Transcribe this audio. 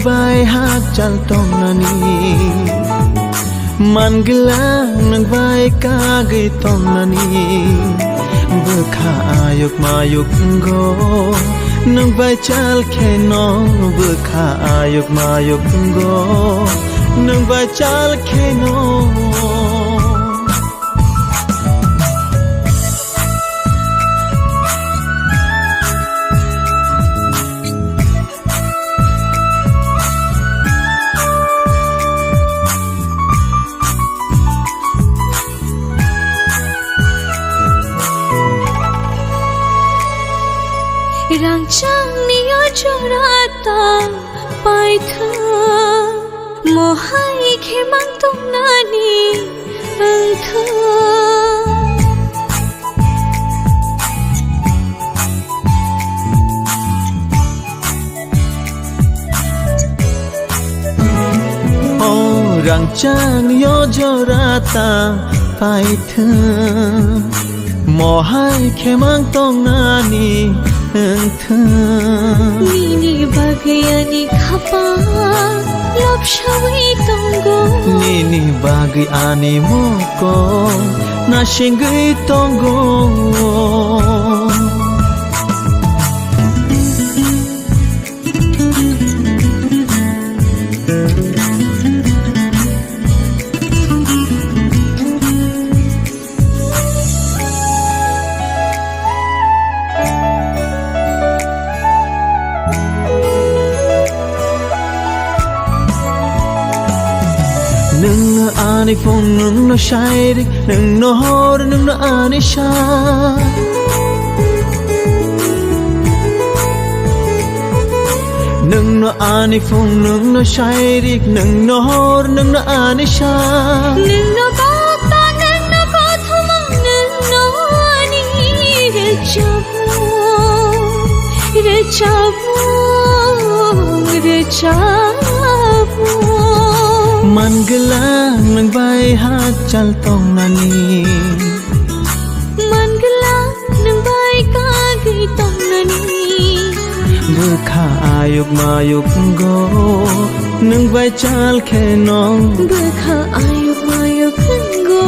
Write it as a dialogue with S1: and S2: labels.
S1: vai hát chal tong nani man gelang nang vai ka gai tong nani berkha ayuk mayuk go nang vai chal kheno berkha ayuk mayuk go nang vai chal kheno
S2: rang chang niyo chorata pai tha mohai khe mang tung nani ang tha
S1: rang chang yo jorata pai tha mohai khe mang tong nani
S2: Nini bagayani khapa lop shawai tongo
S1: Nini bagay ani moko na shingai tongo Nung ani phong nung no shairik nung no hor nung no ani sha Nung no ani phong nung no shairik nung no hor nung no ani sha
S2: Nung no bata nung no pathuma nung no ani re chabu
S1: man gelang nang vai hát chal tong nani
S2: man gelang nang vai ka gai tong nani
S1: berkha ayuk mayuk go nang vai chal kheno
S2: berkha ayuk mayuk go